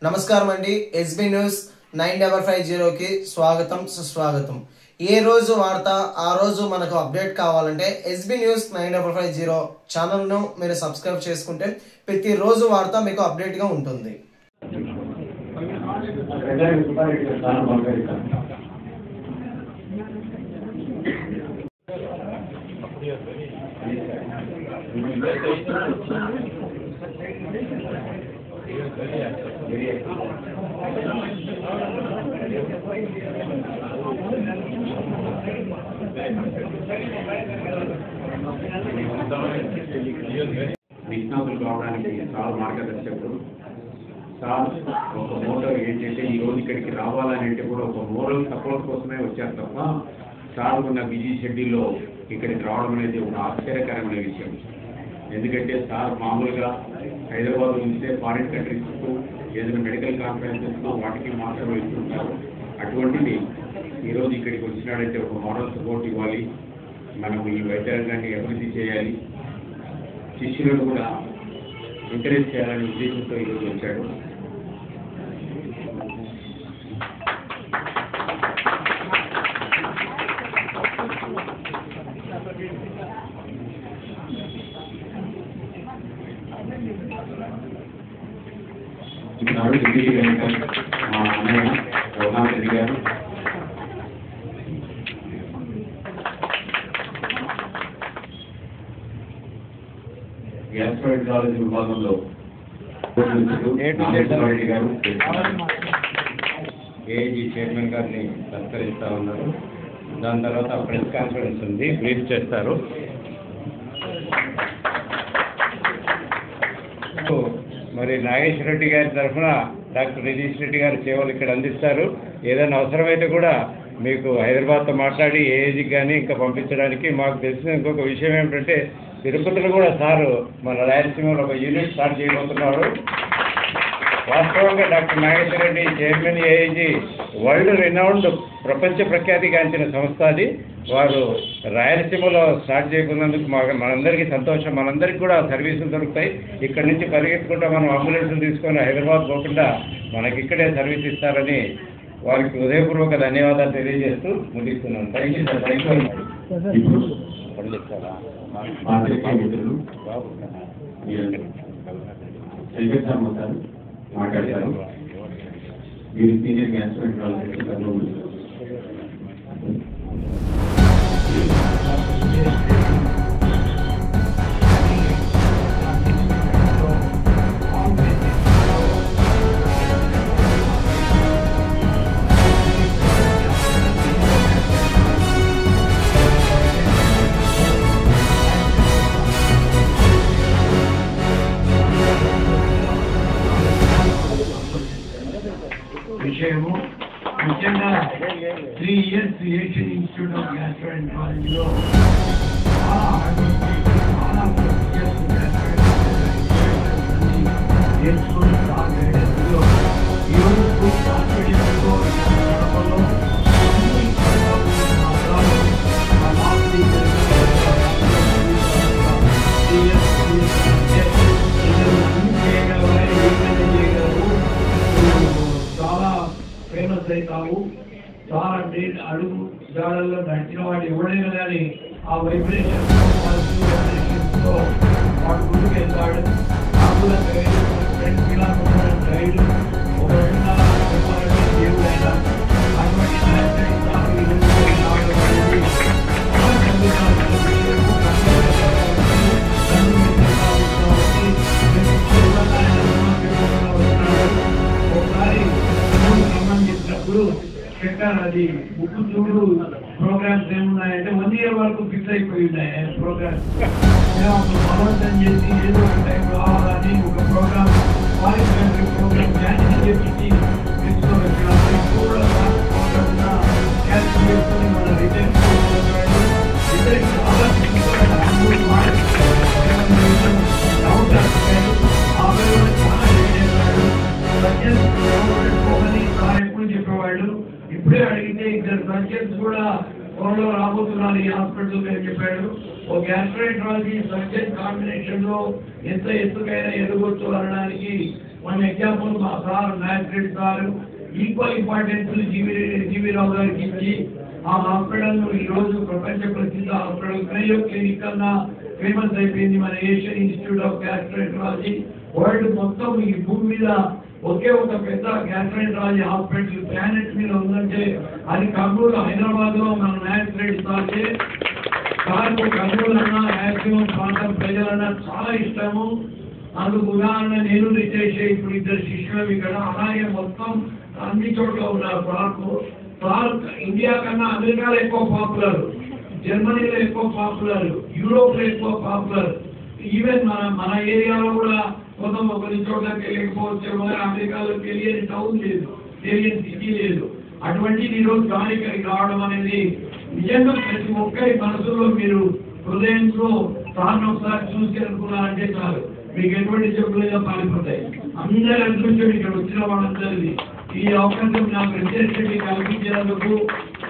నమస్కారం అండి. SB news 9550 కి స్వాగతం సుస్వాగతం. ఏ రోజు వార్త ఆ రోజు మనకు అప్డేట్ కావాలంటే ఎస్బీ న్యూస్ 9550 ఛానల్ ను మీరు సబ్స్క్రైబ్ చేసుకుంటే ప్రతి రోజు వార్త మీకు అప్డేట్ గా ఉంటుంది. నిష్ణాతులు కావడానికి చాలా మార్గదర్శకుడు. సార్ ఒక మోటో ఏంటంటే ఈ రోజు ఇక్కడికి రావాలంటే కూడా ఒక మోరల్ సపోర్ట్ కోసమే వచ్చారు తప్ప సార్ ఉన్న బిజీ షెడ్యూల్లో ఇక్కడికి రావడం అనేది ఒక ఆశ్చర్యకరమైన విషయం. ఎందుకంటే సార్ మామూలుగా హైదరాబాద్ ఉంటే ఫారిన్ కంట్రీస్కు ఏదైనా మెడికల్ కాన్ఫరెన్సెస్కు వాటికి మాత్రమే వెళ్తుంటారు. అటువంటిది ఈరోజు ఇక్కడికి వచ్చినాడంటే ఒక మోరల్ సపోర్ట్ ఇవ్వాలి, మనము ఈ వైద్య రంగాన్ని అభివృద్ధి చేయాలి, శిష్యులను కూడా ఎంకరేజ్ చేయాలనే ఉద్దేశంతో ఈరోజు వచ్చాడు. ఈనాడు ఢిల్లీ మా అన్నయ్య రఘునాథ్ రెడ్డి గారు, గ్యాస్ట్రోఎంట్రాలజీ విభాగంలో రెడ్డి గారు ఏఐజీ చైర్మన్ గారిని సత్కరిస్తూ ఉన్నారు. దాని తర్వాత ప్రెస్ కాన్ఫరెన్స్ ఉంది, బ్రీఫ్ చేస్తారు. మరి నాగేశ్వర రెడ్డి గారి తరఫున డాక్టర్ రిజీష్ రెడ్డి గారు సేవలు ఇక్కడ అందిస్తారు. ఏదైనా అవసరమైతే కూడా మీకు హైదరాబాద్తో మాట్లాడి ఏఐజీకి కానీ ఇంకా పంపించడానికి. మాకు తెలిసిన ఇంకొక విషయం ఏమిటంటే తిరుపతిలో కూడా సారు మన రాయలసీమలో ఒక యూనిట్ స్టార్ట్ చేయబోతున్నాడు. వాస్తవంగా doctor Nageswara Reddy chairman AIG world renowned ప్రపంచ ప్రఖ్యాతిగాంచిన సంస్థ అది. వారు రాయలసీమలో స్టార్ట్ చేయకున్నందుకు మనందరికీ సంతోషం. మనందరికీ కూడా సర్వీసులు దొరుకుతాయి. ఇక్కడ నుంచి పరిగెత్తుకుంటా మనం అంబులెన్సులు తీసుకొని హైదరాబాద్ పోకుండా మనకి ఇక్కడే సర్వీస్ ఇస్తారని వారికి హృదయపూర్వక ధన్యవాదాలు తెలియజేస్తూ ముగిస్తున్నాను. Thank you sir. Thank you. మాట్లాడతారు. మీరు సీనియర్ గ్యాస్ట్రోఎంట్రాలజిస్ట్. విషయము ముఖ్యంగా 3 years ఏషియన్ ఇన్స్టిట్యూట్ ఆఫ్ గ్యాస్ట్రోఎంట్రాలజీలో చాలా చాలా నేర్చుకుని గైడెన్స్లో ఈరోజు ఫేమస్ అవుతావు. చాలా అడుగు జాడల్లో నడిచిన వాడు ఎవడైనా కానీ ఆ వైబ్రేషన్ వాడు ముందుకు వెళ్తాడు. నాకు గైడ్ ఫ్రెండ్స్ ఇలా గైడ్ ఒక దేవుడైనా అటువంటి సంబంధించినప్పుడు పెట్టారు. అది బుక్ చూడు ప్రోగ్రామ్స్ ఏమున్నాయంటే 1 year వరకు ఫిక్స్ అయిపోయి ఉన్నాయి ప్రోగ్రామ్స్. బలవంతం చేసి ఏదో ఒక టైం రావాలని ఒక ప్రోగ్రామ్ ప్రోగ్రామ్ క్యాన్సిల్ చేసి క్యాన్సిల్ చేసుకొని మన రిటర్న్ ఎప్పుడు చెప్పేవాళ్ళు. ఇప్పుడే అడిగితే 2 సర్జన్స్ కూడా త్వరలో రాబోతున్నారు ఈ హాస్పిటల్ అని చెప్పాడు. ఒక గ్యాస్ట్రోఎంట్రాలజీ సర్జన్ కాంబినేషన్ లో ఎంత ఎత్తుకైనా ఎదగొచ్చు అనడానికి వన్ ఎగ్జాంపుల్ మా sir magistrate sir equal importance G V Rao గారికి ఇచ్చి ఆ హాస్పిటల్ ఈ రోజు ప్రపంచ ప్రసిద్ధ హాస్పిటల్ క్రయో క్లినిక్ కన్నా ఫేమస్ అయిపోయింది మన Asian institute of gastroenterology. World మొత్తం ఈ భూమి మీద ఒకే ఒక పెద్ద గ్యాస్ట్రోఎంటరాలజీ హాస్పిటల్ ప్లానెట్ మీద ఉందంటే అది కర్నూలు హైదరాబాద్ లో మన మ్యాజిస్ట్రేట్ సార్కే. సార్కు కర్నూలు అన్నా మ్యాక్సిమం ప్రాంతం ప్రజలన్నా చాలా ఇష్టము. అందుకు ఉదాహరణ నేను రిటైర్ ఇప్పుడు ఇద్దరు శిష్యులు ఇక్కడ అలాగే మొత్తం అన్ని చోట్ల ఉన్నారు. క్లార్క్ ఇండియా కన్నా అమెరికాలో ఎక్కువ పాపులర్, జర్మనీలో ఎక్కువ పాపులర్, యూరోప్ లో ఎక్కువ పాపులర్. ఈవెన్ మన ఏరియాలో కూడా మొత్తం కొన్ని చోట్లకి వెళ్ళకపోవచ్చు, అమెరికాలో తెలియని టౌన్ లేదు, తెలియని సిటీ లేదు. అటువంటిది ఈరోజు గాలికి రావడం అనేది నిజంగా ప్రతి ఒక్కరి మనసులో మీరు హృదయంలో సార్ను ఒకసారి చూసి అనుకున్నారంటే చాలు, మీకు ఎటువంటి చెప్పులుగా పారిపోతాయి. అందరి అదృష్టం ఇక్కడ వచ్చిన వాళ్ళందరిది. ఈ అవకాశం నాకు రిటైర్ కల్పించినందుకు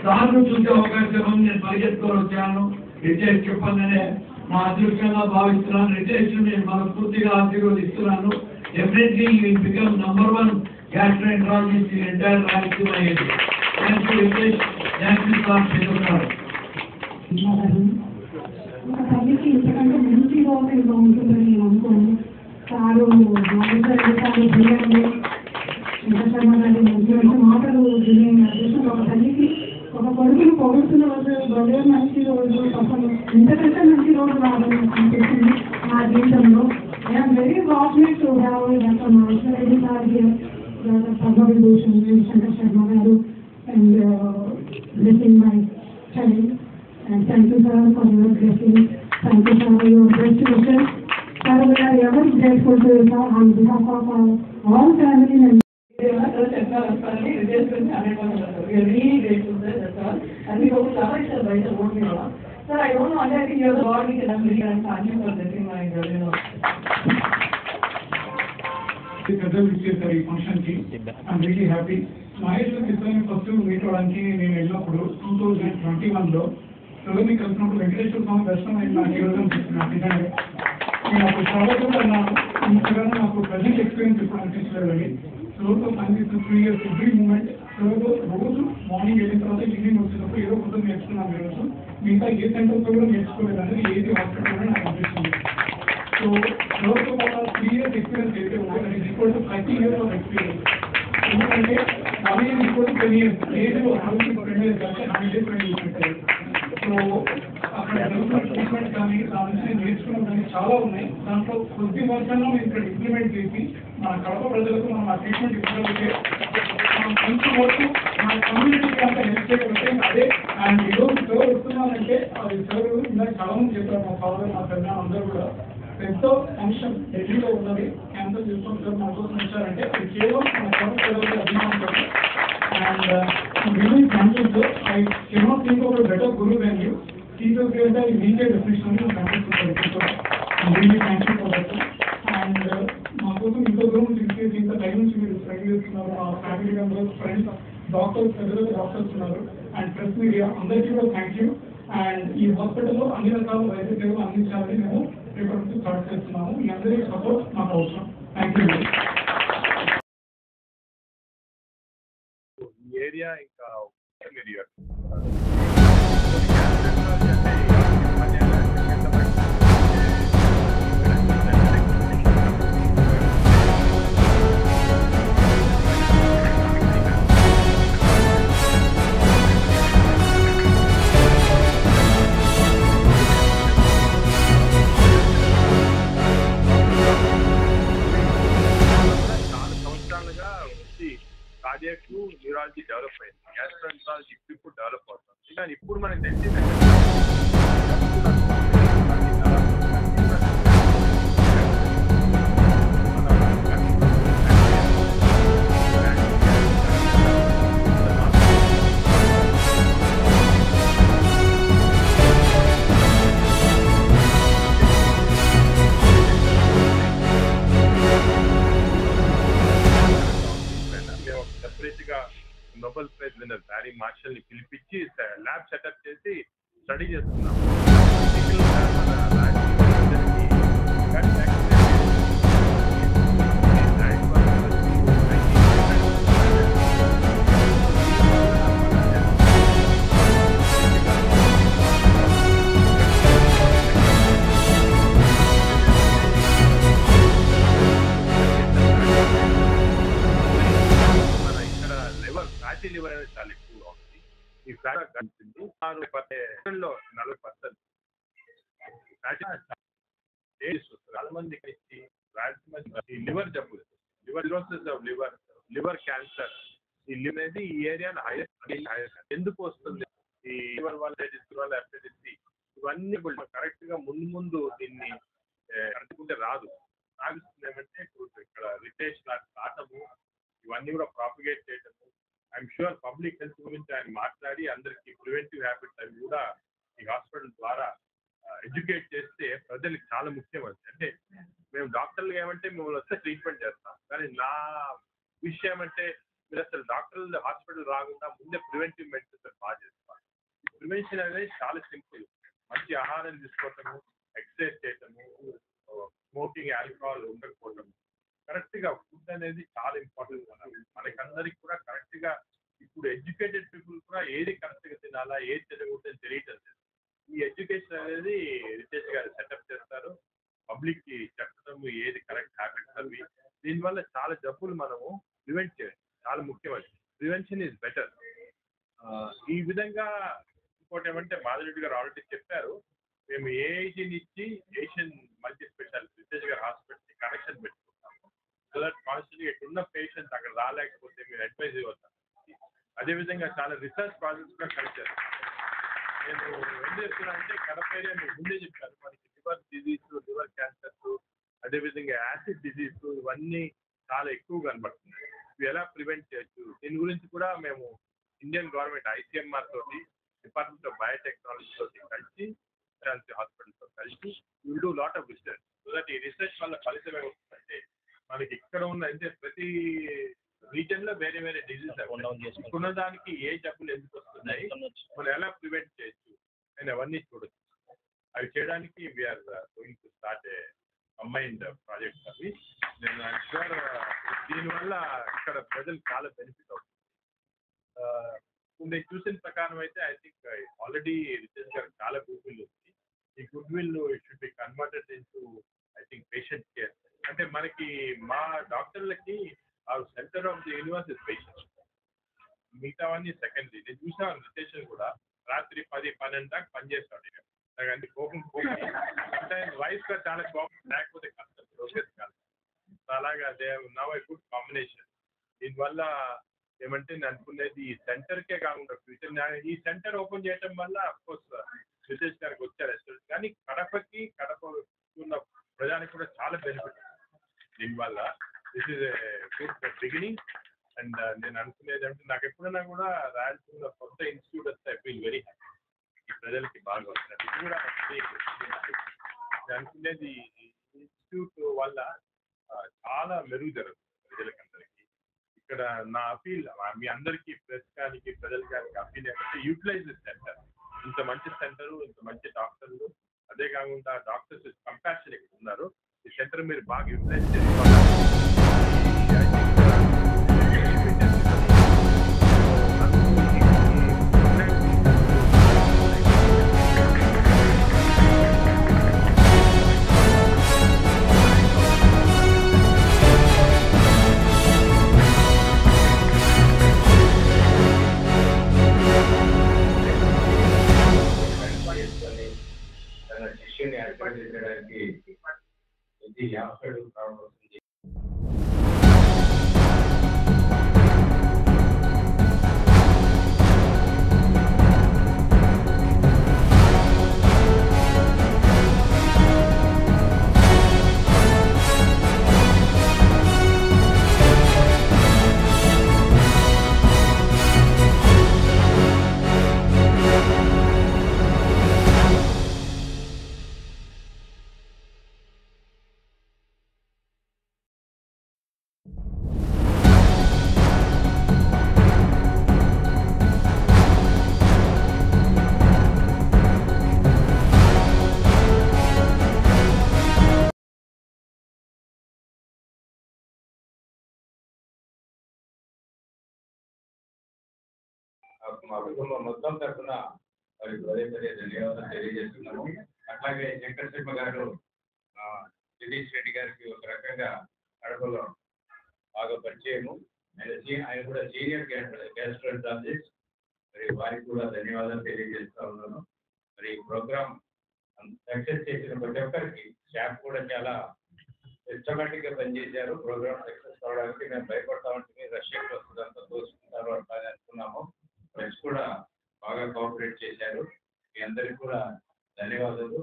సార్ను చూసే అవకాశం నేను పరిగెత్తుకొని వచ్చాను. రిటైర్ చెప్పగానే మా అదృష్టంగా భావిస్తున్నాను. రిటైర్ నేను మనస్ఫూర్తిగా ఆశీర్వదిస్తున్నాను. Definitely you will become #1 gastroenterologist in entire Rayalaseema area. Thank you retire. Thank you sir. చెప్తున్నారు తల్లికి ఇంతకంటే మంచి రోజు ఉంటుందని నేను అనుకోను. సారు మాటలు అదృష్టం. ఒక తల్లికి ఒక కొడుకుని పొగుడుతున్న రోజు భలే మంచి రోజు, అసలు ఇంతకంటే మంచి రోజు రావాలని అనిపిస్తుంది నా జీవితంలో. I'm very fortunate to have doctor Madhavareddy sir here, Padma Vibhushan Shankar Sharma గారు and blessing my child. And thank you, sir, for your blessing. Thank you, sir, for your best wishes. Sir, we are ever grateful to you, sir, on behalf of all family members. We are really grateful, sir, that's all. And we hope Lava is the right about me. Sir, I don't know, I think you are the God we can really and thank you for blessing my girl, you know. ఈ function కి I'm really happy. Mahesh ఇద్దరిని first meet అవడానికి నేను వెళ్ళినప్పుడు 2021 లో ఎవరిని కలిసినప్పుడు వెంకటేశ్వర స్వామి దర్శనం అయిన నాకు ఈ రోజు అనిపిస్తున్నాను. నేను అప్పుడు చదువుతున్నాను, ఇంతగా నాకు ప్రజెంట్ ఎక్స్పీరియన్స్ ఇప్పుడు అనిపించలేదండి. రోజు అనిపిస్తుంది 3 years ఎవ్రీ మూమెంట్. రోజు మార్నింగ్ వెళ్ళిన తర్వాత ఈవినింగ్ వచ్చినప్పుడు ఏదో కొంత నేర్చుకున్నాను. ఈరోజు మిగతా ఏ సెంటర్తో కూడా నేర్చుకోలేదు అనేది ఏది హాస్పిటల్ నాకు అనిపిస్తుంది. సో రోజు ఒక 3 years ఎక్స్పీరియన్స్ అయితే ఉంటుంది, అది equal to 30 years of experience. ఎందుకంటే 1 year equal to 10 years. Age 100 years కంటే 120 years ఉంటాయి. సో అక్కడ ట్రీట్మెంట్ కానీ దాని నుంచి నేర్చుకున్న కానీ చాలా ఉన్నాయి. దాంట్లో కొద్ది వర్షంలో మేము ఇక్కడ ఇంప్లిమెంట్ చేసి మన కడప ప్రజలకు మనం ఆ ట్రీట్మెంట్ ఇవ్వగలిగితే మనం కొంచెం వరకు మన కమ్యూనిటీకి అంత హెల్ప్ చేయగలిగితే అదే. అండ్ ఈరోజు సార్ వస్తున్నారంటే అది సార్ ఇందాక చాలా మంది చెప్పారు, మా ఫాదర్ మా పెద్ద అందరూ కూడా పెద్ద ఫంక్షన్ ఢిల్లీలో ఉన్నది క్యాన్సల్ చేసుకొని సార్ మన కోసం వచ్చారంటే అది కేవలం మన కడప ప్రజలకి అభిమానం. And really thankful, sir. I cannot think of a better guru than you. He's a great guy. He can definitely thank you for it. I'm really thankful for that, sir. And మా కోసం ఇంత దూరం తీసుకెళ్ళి ఇంత time నుంచి మీరు spend చేస్తున్నారు. మా ఫ్యామిలీ మెంబర్స్, ఫ్రెండ్స్, డాక్టర్స్, పెద్దలు డాక్టర్స్ ఉన్నారు. అండ్ ప్రెస్ మీడియా అందరికీ కూడా థ్యాంక్ యూ. అండ్ ఈ హాస్పిటల్లో అన్ని రకాల వైద్య సేవలు అందించాలని మేము రేపటి నుంచి స్టార్ట్ చేస్తున్నాము. మీ అందరి సపోర్ట్ మాకు అవసరం. Thank you. ఏరియా ఇంకా ఏరియా కార్డియాక్ న్యూరాలజీ డెవలప్ అయింది, గ్యాస్ట్రోఎంటరాలజీ ఇప్పుడు డెవలప్ అవుతుంది. కానీ ఇప్పుడు మనకు తెలిసింది Nobel prize winner Barry Marshall ని పిలిపించి ల్యాబ్ సెటప్ చేసి స్టడీ చేస్తున్నాం. వచ్చింది 40% చాలా మందికి లివర్ జబ్బులు, liver cirrhosis of liver cancer, ఈ లివర్ అనేది ఈ ఏరియాలో హైయెస్ట్. ఎందుకు వస్తుంది? ఈ లివర్ వల్ల హెపటైటిస్ సి ఇవన్నీ కరెక్ట్ గా ముందు దీన్ని కనుక్కుంటే రాదు. సాగిస్తుంది ఏమంటే ఇప్పుడు ఇక్కడ రిటేష్ రావటము, ఇవన్నీ కూడా ప్రాపగేట్ చేయటము. ఐఎమ్ షూర్ పబ్లిక్ హెల్త్ గురించి ఆయన మాట్లాడి అందరికి ప్రివెంటివ్ హ్యాబిట్స్ అవి కూడా ఈ హాస్పిటల్ ద్వారా ఎడ్యుకేట్ చేస్తే ప్రజలకు చాలా ముఖ్యం. అంటే మేము డాక్టర్లు ఏమంటే మిమ్మల్ని వస్తే ట్రీట్మెంట్ చేస్తాం, కానీ నా విషయం అంటే మీరు అసలు డాక్టర్లు హాస్పిటల్ రాకుండా ముందే ప్రివెంటివ్ మెడిసిన్ బాగా చేస్తాం. ప్రివెన్షన్ అనేది చాలా సింపుల్. మంచి ఆహారం తీసుకోవటము, ఎక్సర్సైజ్ చేయటము, స్మోకింగ్, ఆల్కహాల్ ఉండకపోవటము, కరెక్ట్ గా ఫుడ్ అనేది చాలా ఇంపార్టెంట్. మనకందరికి కూడా కరెక్ట్ గా ఇప్పుడు ఎడ్యుకేటెడ్ పీపుల్ కూడా ఏది కరెక్ట్ గా తినాలా, ఏది తినకూడదని తెలియటం లేదు. ఈ ఎడ్యుకేషన్ అనేది రితేష్ గారు సెటప్ చేస్తారు, పబ్లిక్ కి చెప్పడము ఏది కరెక్ట్ హ్యాబిట్స్ అవి. దీనివల్ల చాలా జబ్బులు మనము ప్రివెంట్ చేయడం చాలా ముఖ్యమైనది. Prevention is better. ఈ విధంగా ఇంకోటి ఏమంటే మాధురెడ్డి గారు ఆల్రెడీ చెప్పారు, మేము ఏఐటీని ఇచ్చి ఏషియన్ మల్టీ స్పెషాలిటీ రితేష్ గారు హాస్పిటల్ కనెక్షన్ పెట్టుకుంటాము. సో దట్ కాన్స్టెంట్గా ఇక్కడున్న పేషెంట్స్ అక్కడ రాలేకపోతే మీరు అడ్వైజ్ ఇవ్వతాం. అదేవిధంగా చాలా రీసెర్చ్ ప్రాజెక్ట్స్ కూడా కలిసారు. నేను ఏం చేస్తున్నా అంటే కడప ఏరియా మీకు ముందే చెప్పాను, మనకి లివర్ డిజీజ్, లివర్ క్యాన్సర్స్, అదేవిధంగా యాసిడ్ డిజీజ్ ఇవన్నీ చాలా ఎక్కువ కనబడుతున్నాయి. ఇవి ఎలా ప్రివెంట్ చేయొచ్చు, దీని గురించి కూడా మేము ఇండియన్ గవర్నమెంట్ ICMR తోటి, డిపార్ట్మెంట్ ఆఫ్ బయోటెక్నాలజీ తోటి కలిసి, హాస్పిటల్ తో కలిసి will do lot of research. So that ఈ రీసెర్చ్ వల్ల ఫలితం ఏమవుతుందంటే మనకి ఇక్కడ ఉన్న అంటే ప్రతి రీజన్ లో వేరే వేరే డిజీజ్ ఉన్న దానికి ఏ జబ్బులు ఎందుకు వస్తున్నాయి, మనం ఎలా ప్రివెంట్ చేయొచ్చు అని అవన్నీ చూడొచ్చు. అవి చేయడానికి we are going to start a combined projects అవి. నేను షూర్ దీనివల్ల ఇక్కడ ప్రజలు చాలా బెనిఫిట్ అవుతుంది. నేను చూసిన ప్రకారం అయితే ఐ థింక్ ఆల్రెడీ రితేష్ గారు చాలా గుడ్ విల్ ఉంది. ఈ good will it should be converted into I think patient care. అంటే మనకి మా డాక్టర్లకి ఆ centre of the universe is patient, మిగతావన్నీ సెకండరీ. నేను చూసాను రితేష్ కూడా రాత్రి 10-12 దాకా పనిచేస్తాడు. నాకు అన్ని కోపం వైఫ్ గా చాలా కోపం, లేకపోతే కష్టం ప్రోగ్రెస్ కాదు. అలాగా they now a good combination. దీనివల్ల ఏమంటే నేను అనుకునేది ఈ సెంటర్కే కాకుండా ఫ్యూచర్ ఈ సెంటర్ ఓపెన్ చేయడం వల్ల అఫ్కోర్స్ రితేష్ గారికి వచ్చారు, కానీ కడపకి కడప ఉన్న ప్రజానికి కూడా చాలా బెనిఫిట్ దీనివల్ల. This is a good beginning. And నేను అనుకునేది అంటే నాకు ఎప్పుడైనా కూడా రాయలసీమలో కొత్త ఇన్స్టిట్యూట్ వస్తే ఐ ఫీల్ వెరీ హ్యాపీ. ఈ ప్రజలకి బాగా వస్తున్నారు. ఇది కూడా నేను అనుకునేది ఇన్స్టిట్యూట్ వల్ల చాలా మెరుగు జరుగుతుంది ప్రజలకి అందరికీ. ఇక్కడ నా అపీల్ మీ అందరికీ, ప్రెస్ కానీ ప్రజలు కానీ అపీల్ ఏంటంటే యూటిలైజ్ దిస్ సెంటర్. ఇంత మంచి సెంటరు, ఇంత మంచి డాక్టర్లు, అదే కాకుండా డాక్టర్స్ కంపాషన్ ఇక్కడ ఉన్నారు. ఈ సెంటర్ మీరు బాగా యూటిలైజ్ చేసుకోవాలి. తన శిష్యుని ఆశీర్వదించడానికి ఇది యావడు కావడం. మా కుటుంబం మొత్తం తరఫున వారికి పదే ధన్యవాదాలు తెలియజేస్తున్నాము. అట్లాగే వెంకటసింహ గారు జగదీష్ రెడ్డి గారికి ఒక రకంగా కడపలో బాగా పరిచయము. ఆయన కూడా సీనియర్ గ్యాస్ట్రోఎంట్రాలజిస్ట్. మరి వారికి కూడా ధన్యవాదాలు తెలియజేస్తా ఉన్నాను. మరి ఈ ప్రోగ్రామ్ సక్సెస్ చేసిన ప్రతి ఒక్కరికి స్టాఫ్ కూడా చాలా సిస్టమేటిక్ గా పనిచేశారు. ప్రోగ్రామ్ సక్సెస్ కావడానికి మేము భయపడతా ఉంటుంది, రష్యన్ వస్తుందంతా తోసుకుంటారు అట్లా అనుకున్నాము. ఫ్రెండ్స్ కూడా బాగా కోఆపరేట్ చేశారు. మీ అందరికి కూడా ధన్యవాదాలు.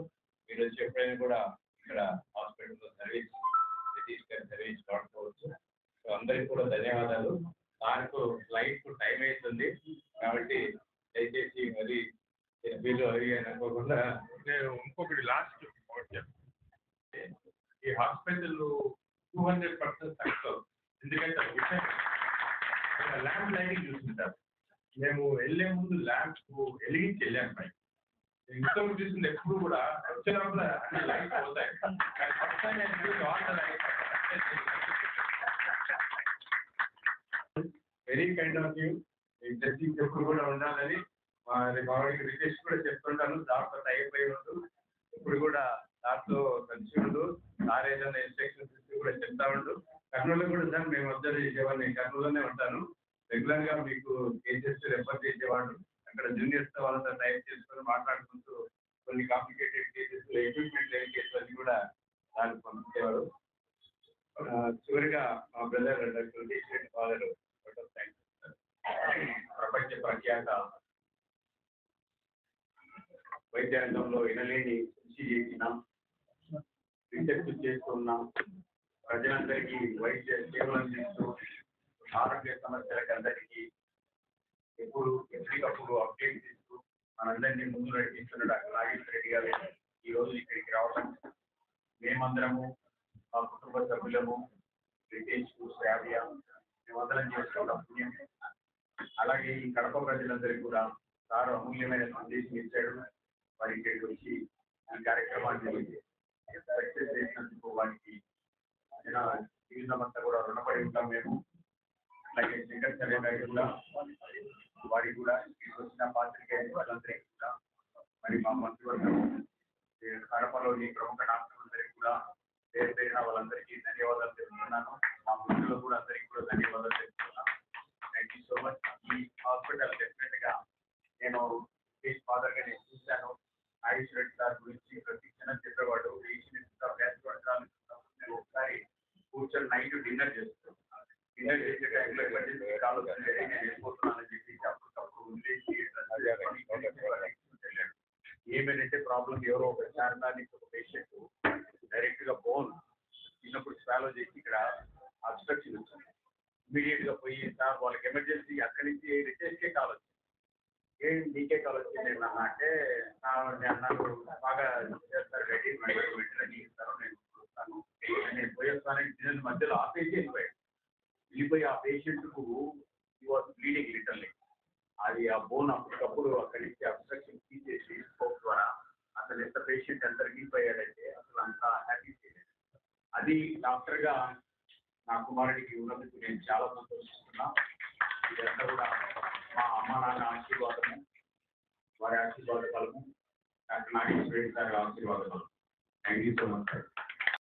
మీరు వచ్చి ఎప్పుడైనా కూడా ఇక్కడ హాస్పిటల్లో సర్వీస్ వాడుకోవచ్చు. సో అందరికి కూడా ధన్యవాదాలు. నాకు ఫ్లైట్ టైం అవుతుంది కాబట్టి దయచేసి మరి వీళ్ళు అవి అనుకోకుండా నేను ఇంకొకటి లాస్ట్ చెప్తాను. ఈ హాస్పిటల్ 200% సక్సెస్. ఎందుకంటే ల్యాంప్ లైటింగ్ చూస్తుంటారు. మేము వెళ్ళే ముందు ల్యాంప్ వెలిగించి వెళ్ళాను పై. ఇంతకు చూసింది ఎప్పుడు కూడా వచ్చినప్పుడు అన్ని లైట్స్ అవుతాయి. కానీ first time very kind of you. ఈ టెస్టింగ్ ఎప్పుడు కూడా ఉండాలని మావాడికి రిక్వెస్ట్ కూడా చెప్తుంటాను. దాంతో అయిపోయి ఉండు, ఇప్పుడు కూడా దాంతో కలిసి ఉండు, సార్ ఏదైనా ఇన్స్ట్రక్షన్స్ ఇస్తే కూడా చెప్తా ఉండు. కర్నూలు కూడా సార్ మేము అబ్జర్వ్ చేసేవాడిని, కర్నూలులోనే ఉంటాను. రెగ్యులర్ గా మీకు కేసెస్ రెఫర్ చేసేవాడు. అక్కడ జూనియర్స్ వాళ్ళతో టైప్ చేసుకొని మాట్లాడుకుంటూ కొన్ని కాంప్లికేటెడ్ కేసెస్ ఎక్విప్మెంట్ లేని కేసులు అన్ని కూడా దానికి పంపించేవాడు. చివరిగా మా బ్రదర్ డాక్టర్ ఫాదర్ ప్రపంచ ప్రఖ్యాత వైద్య రంగంలో వినలేని కృషి చేసిన, రీసెర్చ్ చేస్తున్నాం, ప్రజలందరికీ వైద్య సేవలు అందిస్తూ ఆరోగ్య సమస్యలకు అందరికీ ఎప్పటికప్పుడు అప్డేట్ ఇస్తూ మనందరినీ ముందు నడిపిస్తున్న డాక్టర్ నాగేశ్వర రెడ్డి గారు ఈ రోజు ఇక్కడికి రావడం, మేమందరము మా కుటుంబ సభ్యులము బ్రిటిష్ శ్రావ్య మేమందరం చేసుకున్న పుణ్యం. అలాగే ఈ కడప ప్రజలందరికీ కూడా సార్ అమూల్యమైన సందేశం ఇచ్చాడు. వారి ఇక్కడికి వచ్చి ఈ కార్యక్రమాన్ని సక్సెస్ చేసినందుకు వారికి జీవితం అంతా కూడా రుణపడి ఉంటాం మేము. అలాగే శంకర్ సరే గారికి కూడా వారికి కూడా ఇక్కడికి వచ్చిన పాత్రికేయులు వాళ్ళందరికీ కూడా మరి మా మంత్రివర్గం కడపలోని ప్రముఖ డాక్టర్లందరికీ కూడా పేరు పేరిన వాళ్ళందరికీ ధన్యవాదాలు తెలుపుతున్నాను. మా మిత్రులు కూడా అందరికీ కూడా ధన్యవాదాలు తెలుపుతున్నాను. Thank you so much. ఈ హాస్పిటల్ డెఫినెట్ గా నేను ఫాదర్ గా నేను చూశాను. నాగేశ్వర రెడ్డి సార్ గురించి ప్రతి క్షణం చెప్పేవాడు. ఒకసారి కూర్చొని నైట్ డిన్నర్ చేస్తాను. డిన్నర్ చేసే టైంలో ఎమర్జెన్సీ కాల్ వస్తుంది, నేను వెళ్ళిపోతున్నానని చెప్పి అప్పటికప్పుడు వదిలేసి ఏమేంటంటే ప్రాబ్లం ఎవరో ఒక శారదానికి ఒక పేషెంట్ డైరెక్ట్ గా బోన్ చిన్నప్పుడు స్వాలో చేసి ఇక్కడ అబ్స్ట్రక్షన్ వచ్చింది. ఇమీడియట్ గా పోయి సార్ వాళ్ళకి ఎమర్జెన్సీ అక్కడి నుంచి రిటైల్కే కాల్ వచ్చింది. నీకే కాల్ వచ్చింది అంటే అన్నారు బాగా చేస్తారు రెడీ వెంటనే ఇస్తారు, నేను చూస్తాను, నేను పోయేస్తానని దీని మధ్యలో ఆపేసి వెళ్ళిపోయి ఆ పేషెంట్ కు బ్లీడింగ్ లిటర్లీ అది ఆ బోన్ అప్పటికప్పుడు అక్కడి నుంచి అబ్స్ట్రక్షన్ తీసేసి స్కోప్ ద్వారా అసలు ఎంత పేషెంట్ ఎంత రిలీపోయాడంటే అసలు అంత హ్యాపీ చేయలేదు. అది డాక్టర్ గా నా కుమారుడికి ఉన్నందుకు నేను చాలా సంతోషిస్తున్నా. ఇదంతా కూడా మా అమ్మ నాన్న ఆశీర్వాదము, వారి ఆశీర్వాద ఫలము, డాక్టర్ నాగేశ్వర రెడ్డి గారి ఆశీర్వాద ఫలము. Thank you so much sir.